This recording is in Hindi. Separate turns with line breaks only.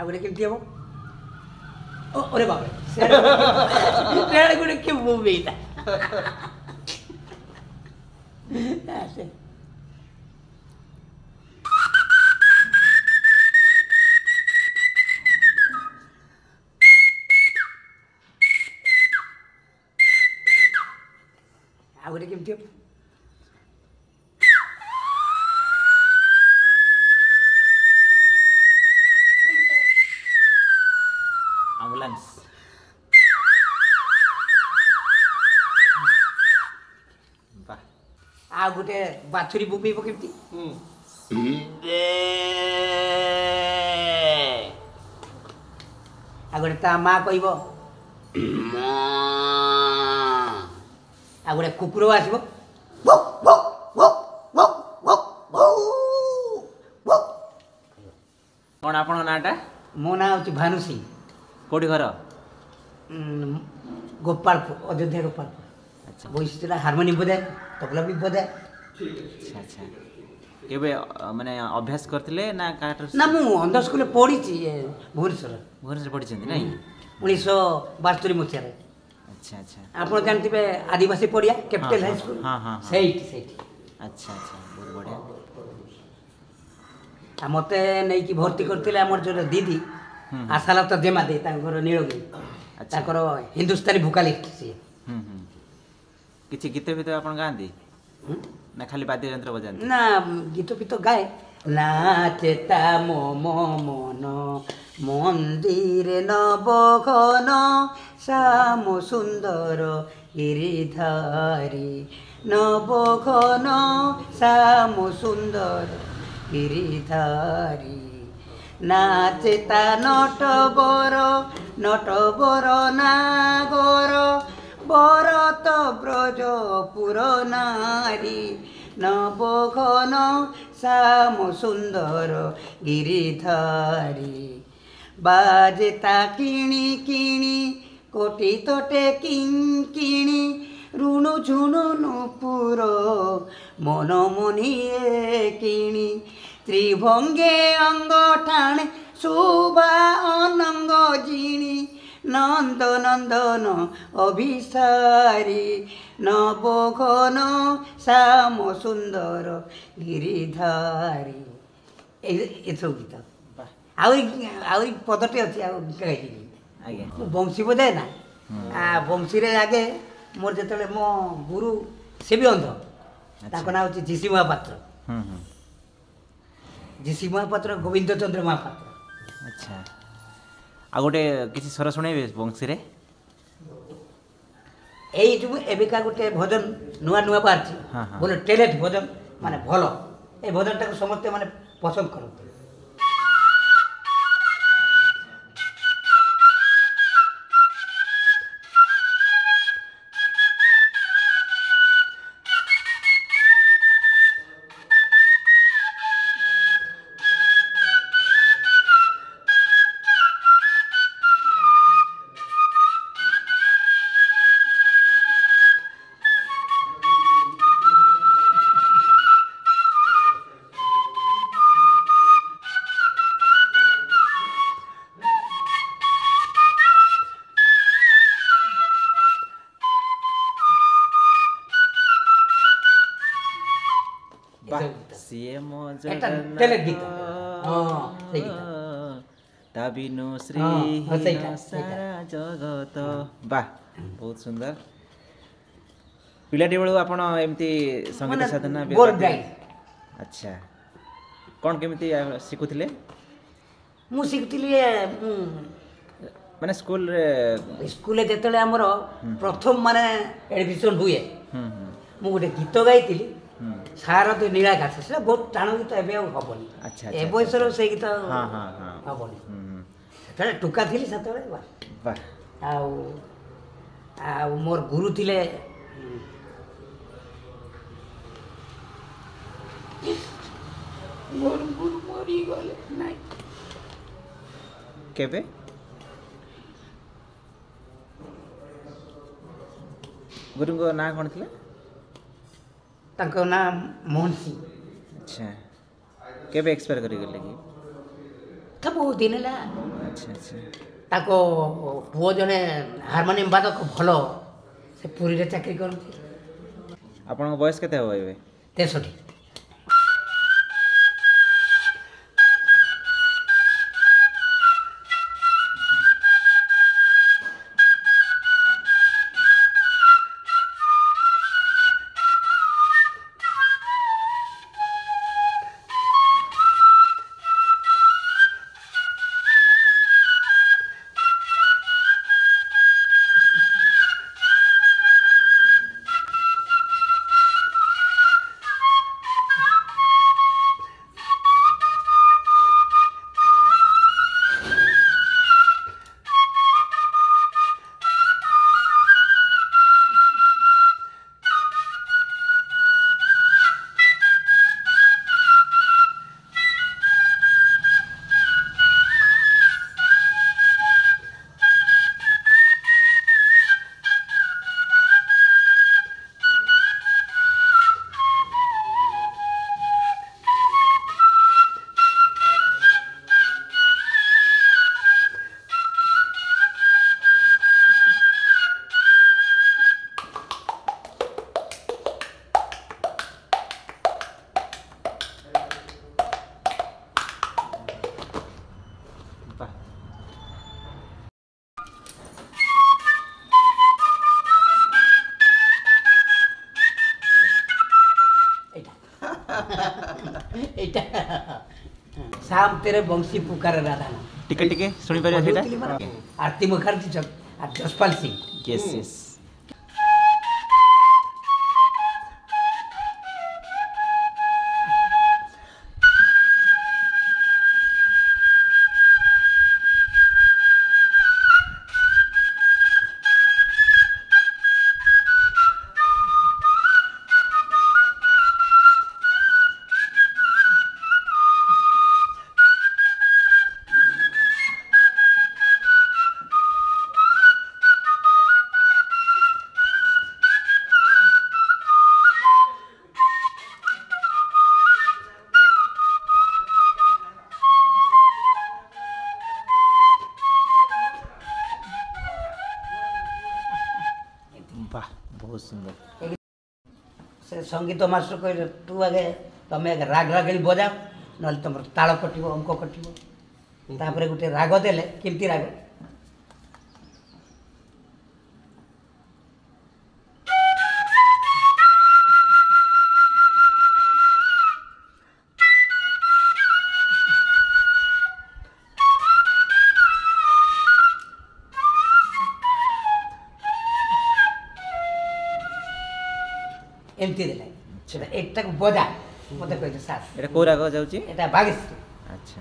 गोटे केमती हम अरे बाप रे गोटे के मूवी गोटे केमती हम
एम्बुलेंस
आ गोटे बाछुरी बुबेब केमती आ गोटे ता माँ कहब आ गोटे कुकुर आसब
कौन आपण नाटा
मो ना हूँ भानु सिंह
कोठी घर
गोपालपुर अयोध्या गोपालपुर
अच्छा
बहिष्ठला हारमोनियम बजाए तबला भी बजाए
अच्छा अच्छा केबे माने अभ्यास करथिले ना काटर
ना मु अंध स्कूल पढ़ी भुवनेश्वर
भुवनेश्वर पढ़िछन्ती नहीं
1972 मसीह
अच्छा अच्छा
आप जानते आदिवासी पड़िया कैपिटल हाई स्कूल
हाँ हाँ
से
अच्छा अच्छा बहुत बढ़िया
मत नहीं भर्ती करते आम जो दीदी आशालता जेमा दे नीलगिरी हिंदुस्तानी भोकालिस्ट सी
किसी गीत भीत आप गाँधी ना खाली वाद्य यंत्र बजाते
ना गीत फीत गाए नाचेता मो मन मंदिर नबघन श्याम सुंदर गिरिधारी नबघन श्याम सुंदर गिरिधारी नाचेता नटबर नागर भरत ब्रजपुर नारी नबघन श्याम सुंदर गिरिधारी बाजेता किणी किणी कोटी तटे किंकिणी ऋणु झुणु नुपुर मन मनिए किणी त्रिभंगे अंग ठाणे शोभा अनंग जिणी नंद नंदन अभिसारी नबघन श्याम सुंदर गिरिधारी ये सब गीत आहरी पदटे अच्छी
आगे
बंशी बजाए ना बंशी रे आगे मोर जो मो गुरु से भी अंध ना हूँ जीसी महापात्र जीसी महापात्र गोविंद चंद्र महापात्र
अच्छा आ गोटे किसी स्वर शुणेबे बंशी रे
यही जो एबिका गोटे भजन नुआ नुआ बाहर बोले टैलेंट भजन माने भल ए भजन टाक समस्ते माने पसंद करते
ताबिनु श्री सारा जगत वाह बहुत सुंदर पिलाटी बेलू आपण एमती संगीत साधना अच्छा कौन केमिति शिखुथिले
मु शिखुथिली
माने स्कूल
रे जेतले हमर प्रथम माने एडमिशन हुए मु गोटे गीत गाइतिली सार तो नीलाकाश से बहुत टाण गीत एवं हेनी
अच्छा
ए बयसर से गीत
हाँ हाँ हाँ
हेनी से टुका थी से मोर गुरु थिले मोर गुरु मरी गले नाइ
केबे गुरु को ना कौन थिले
तांको नाम मोहन सिंह
अच्छा केबे एक्सपायर करी गले कि
କଥା ବହୁତ ଦିନ ହେଲା
ଆଚ୍ଛା ଆଚ୍ଛା
ତାଙ୍କ ପୁଅ ଜଣେ ହାରମୋନିୟମ ବାଦକ ଭଲ ସେ ପୁରୀରେ ଚାକିରି କରନ୍ତି
ଆପଣଙ୍କ ବୟସ କେତେ ହେବ ଏବେ
63
ବାহ
ଏଇଟା शाम तेरे बंशी पुकार राधा नाम
ଟିକେ ଟିକେ ଶୁଣିପାରିବା ସେଇଟା
आरती मुखर्जी जसपाल सिंह
ୟେସ୍ ୟେସ୍ ବାह ବହୁତ ସୁନ୍ଦର
से संगीत मास्टर कह तू आगे तुम आगे राग रागड़ी बजाओ ना तुम ताल कटो अंक कटो तापर गोटे राग देले केमती राग एमती देले सेटा एकटा बजा मते कहते सास
ଏଇଟା କୋଉ ରାଗ ଯାଉଛି
एटा भागेश्वरी
ଆଚ୍ଛା